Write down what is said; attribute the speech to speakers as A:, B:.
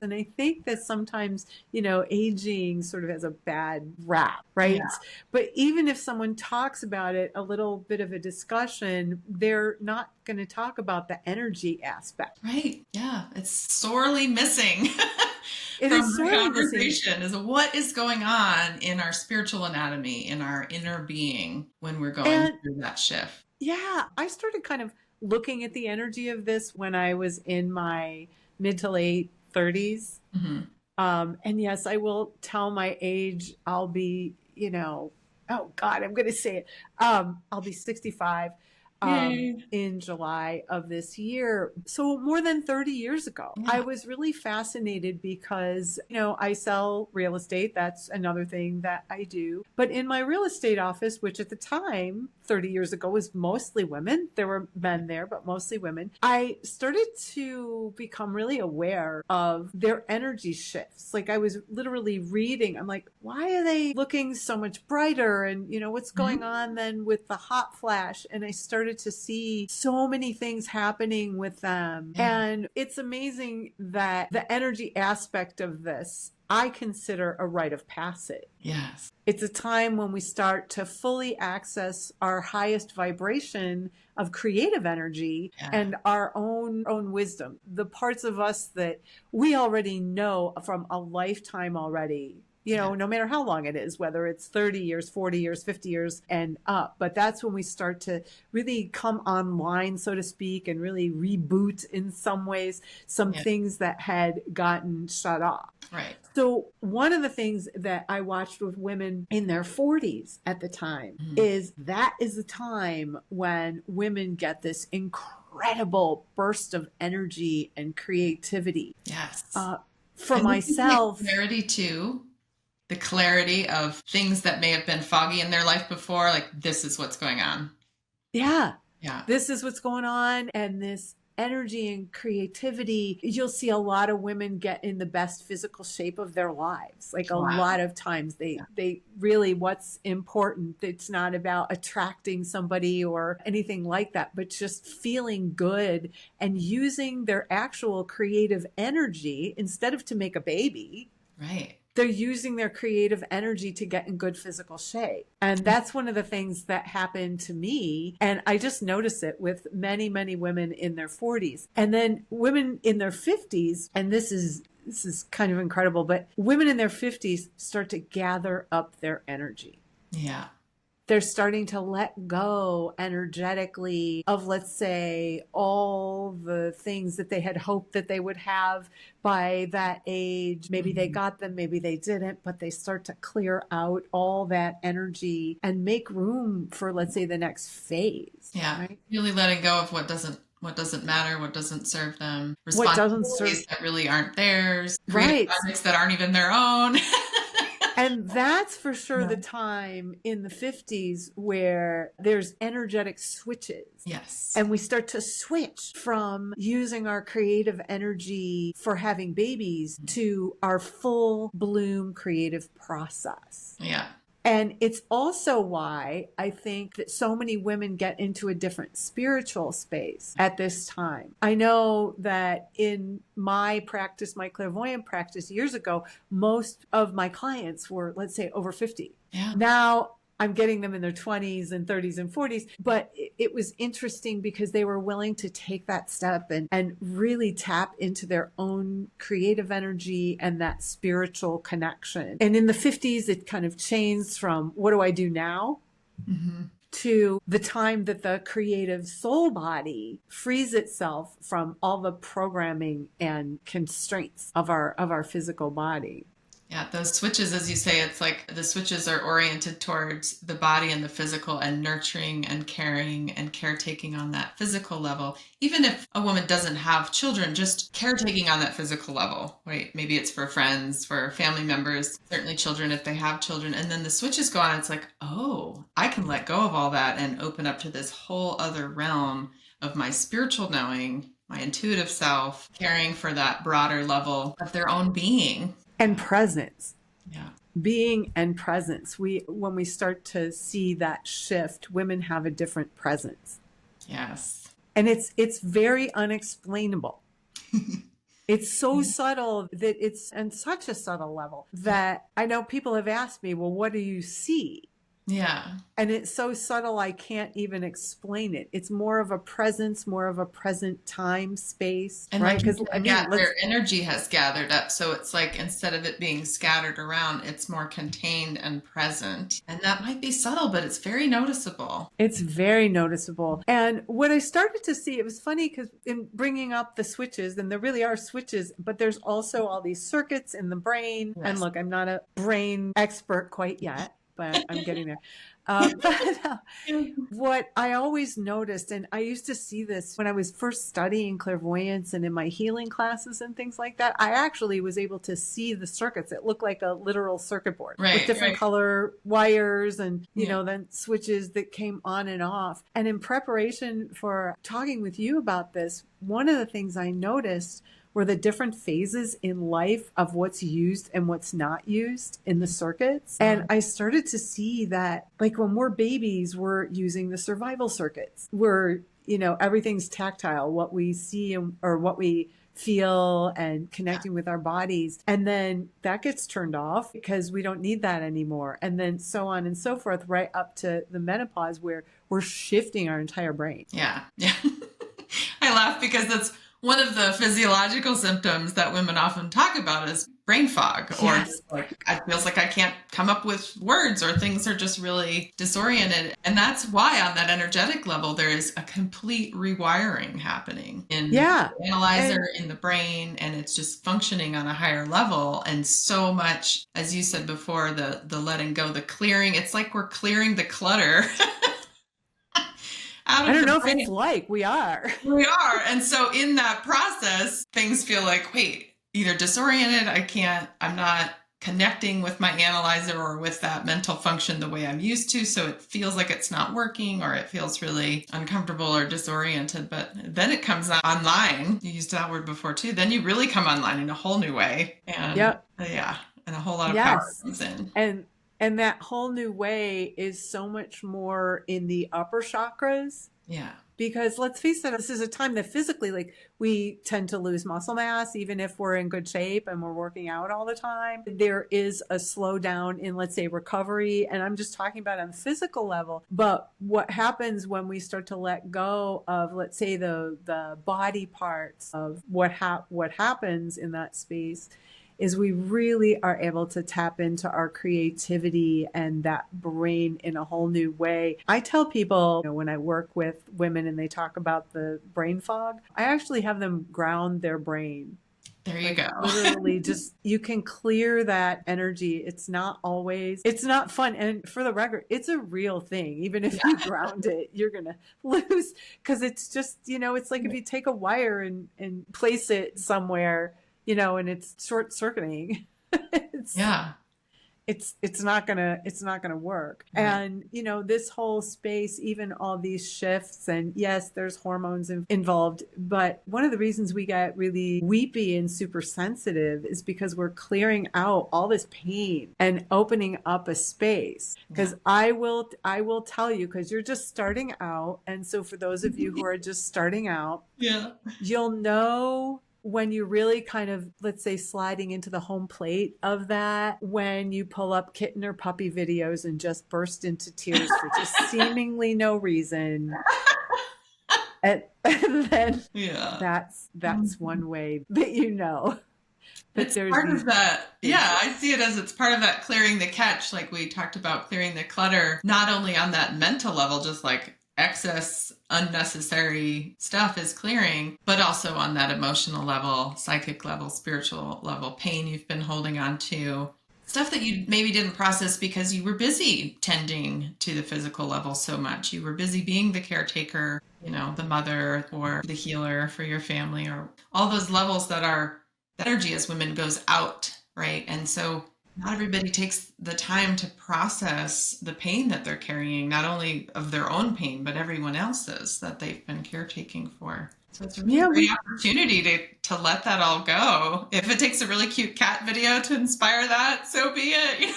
A: And I think that sometimes, aging sort of has a bad rap, right?
B: Yeah.
A: But even if someone talks about it, a little bit of a discussion, they're not going to talk about the energy aspect.
B: Right. Yeah. It's sorely missing
A: It
B: from
A: is
B: the
A: sorely missing.
B: conversation is what is going on in our spiritual anatomy, in our inner being when we're going
A: And
B: through that shift.
A: yeah, I started kind of looking at the energy of this when I was in my mid to late 30s.
B: Hmm.
A: And yes, I will tell my age. I'll be, oh God, I'm going to say it. I'll be 65
B: Yay.
A: in July of this year. So more than 30 years ago, I
B: Yeah.
A: was really fascinated because, I sell real estate. That's another thing that I do. But in my real estate office, which at the time, 30 years ago, was mostly women, there were men there, but mostly women, I started to become really aware of their energy shifts. Like I was literally reading, I'm like, why are they looking so much brighter? And, what's going
B: Mhm.
A: on then with the hot flash? And I started to see so many things happening with them.
B: Yeah.
A: And it's amazing that the energy aspect of this, I consider a rite of passage.
B: Yes.
A: It's a time when we start to fully access our highest vibration of creative energy
B: Yeah.
A: and our own wisdom, the parts of us that we already know from a lifetime already.
B: Yeah.
A: No matter how long it is, whether it's 30 years, 40 years, 50 years and up. But that's when we start to really come online, so to speak, and really reboot in some ways some
B: Yeah.
A: things that had gotten shut off.
B: Right.
A: So one of the things that I watched with women in their 40s at the time
B: Mhm.
A: is that is the time when women get this incredible burst of energy and creativity.
B: Yes.
A: For
B: And this is like
A: myself,
B: clarity too. The clarity of things that may have been foggy in their life before, like this is what's going on.
A: yeah,
B: Yeah.
A: this is what's going on. And this energy and creativity, you'll see a lot of women get in the best physical shape of their lives. Like a
B: Wow.
A: lot of times
B: Yeah.
A: they really, what's important, it's not about attracting somebody or anything like that, but just feeling good and using their actual creative energy instead of to make a baby.
B: Right.
A: They're using their creative energy to get in good physical shape. And that's one of the things that happened to me. And I just notice it with many, many women in their 40s. And then women in their 50s, and this is kind of incredible, but women in their 50s start to gather up their energy.
B: Yeah.
A: They're starting to let go energetically of, let's say, all the things that they had hoped that they would have by that age. Maybe they
B: Mhm.
A: got them, maybe they didn't, but they start to clear out all that energy and make room for, let's say, the next phase,
B: Yeah.
A: right?
B: Really letting go of what doesn't matter, what doesn't serve them,
A: What doesn't serve,
B: responsibilities that really aren't theirs, creative
A: right?
B: projects that aren't even their own.
A: And that's for sure
B: Yeah.
A: the time in the 50s where there's energetic switches.
B: Yes.
A: And we start to switch from using our creative energy for having babies to our full bloom creative process.
B: Yeah.
A: And it's also why I think that so many women get into a different spiritual space at this time. I know that in my practice, my clairvoyant practice years ago, most of my clients were, let's say, over 50.
B: Yeah.
A: Now I'm getting them in their 20s and 30s and 40s, but it was interesting because they were willing to take that step and really tap into their own creative energy and that spiritual connection. And in the 50s, it kind of changed from what do I do now?
B: Mm-hmm.
A: To the time that the creative soul body frees itself from all the programming and constraints of our physical body.
B: Yeah, those switches, as you say, it's like the switches are oriented towards the body and the physical and nurturing and caring and caretaking on that physical level. Even if a woman doesn't have children, just caretaking on that physical level, right? Maybe it's for friends, for family members, certainly children if they have children. And then the switches go on. It's like, oh, I can let go of all that and open up to this whole other realm of my spiritual knowing, my intuitive self, caring for that broader level of their own being.
A: And presence.
B: Yeah.
A: Being and presence. When we start to see that shift, women have a different presence.
B: Yes.
A: And it's very unexplainable. It's so subtle that it's on such a subtle level that I know people have asked me, well, what do you see?
B: Yeah.
A: And it's so subtle, I can't even explain it. It's more of a presence, more of a present time space,
B: And
A: right?
B: like you
A: Because I mean,
B: said, their energy has gathered up. So it's like instead of it being scattered around, it's more contained and present. And that might be subtle, but it's very noticeable.
A: it's very noticeable. And what I started to see, it was funny because in bringing up the switches, and there really are switches, but there's also all these circuits in the brain. And
B: Yes.
A: look, I'm not a brain expert quite yet, but I'm getting there. But what I always noticed, and I used to see this when I was first studying clairvoyance and in my healing classes and things like that, I actually was able to see the circuits. It looked like a literal circuit board with different color wires and, you know, then switches that came on and off. And in preparation for talking with you about this, one of the things I noticed were the different phases in life of what's used and what's not used in the circuits. And I started to see that, like, when we're babies, we're using the survival circuits. We're, you know, everything's tactile, what we see or what we feel and connecting with our bodies. And then that gets turned off because we don't need that anymore. And then so on and so forth, right up to the menopause where we're shifting our entire brain.
B: Yeah. Yeah. I laugh because that's one of the physiological symptoms that women often talk about is brain fog, or just like it feels like I can't come up with words, or things are just really disoriented. And that's why on that energetic level, there is a complete rewiring happening in the analyzer, in the brain, and it's just functioning on a higher level. And so much, as you said before, the letting go, the clearing, it's like we're clearing the clutter.
A: I don't know if it's like we are.
B: We are. And so in that process, things feel like, wait, either disoriented, I'm not connecting with my analyzer or with that mental function the way I'm used to. So it feels like it's not working, or it feels really uncomfortable or disoriented. But then it comes online. You used that word before too. Then you really come online in a whole new way. And and a whole lot of power comes in.
A: And that whole new way is so much more in the upper chakras.
B: Yeah.
A: Because let's face it, this is a time that physically, like, we tend to lose muscle mass, even if we're in good shape and we're working out all the time. There is a slowdown in, let's say, recovery. And I'm just talking about on the physical level. But what happens when we start to let go of, let's say, the body parts of what happens in that space is we really are able to tap into our creativity and that brain in a whole new way. I tell people, you know, when I work with women and they talk about the brain fog, I actually have them ground their brain.
B: There you go.
A: Literally just, you can clear that energy. It's not fun. And for the record, it's a real thing. Even if you ground it, you're going to lose, because it's just, you know, it's like if you take a wire and place it somewhere, you know, and it's short circuiting. It's not gonna work. Right. And, you know, this whole space, even all these shifts, and yes, there's hormones involved, but one of the reasons we get really weepy and super sensitive is because we're clearing out all this pain and opening up a space. Because I will tell you, because you're just starting out, and so for those of you who are just starting out, you'll know when you're really kind of, let's say, sliding into the home plate of that, when you pull up kitten or puppy videos and just burst into tears for just seemingly no reason. And then that's one way that you know. But
B: it's part of that. Yeah, I see it as it's part of that clearing the catch, like we talked about clearing the clutter, not only on that mental level, just like excess unnecessary stuff is clearing, but also on that emotional level, psychic level, spiritual level, pain you've been holding on to, stuff that you maybe didn't process because you were busy tending to the physical level so much. You were busy being the caretaker, you know, the mother or the healer for your family, or all those levels that are, the energy as women goes out, right? And so not everybody takes the time to process the pain that they're carrying, not only of their own pain, but everyone else's that they've been caretaking for. So it's a really great opportunity to let that all go. If it takes a really cute cat video to inspire that, so be it. You know?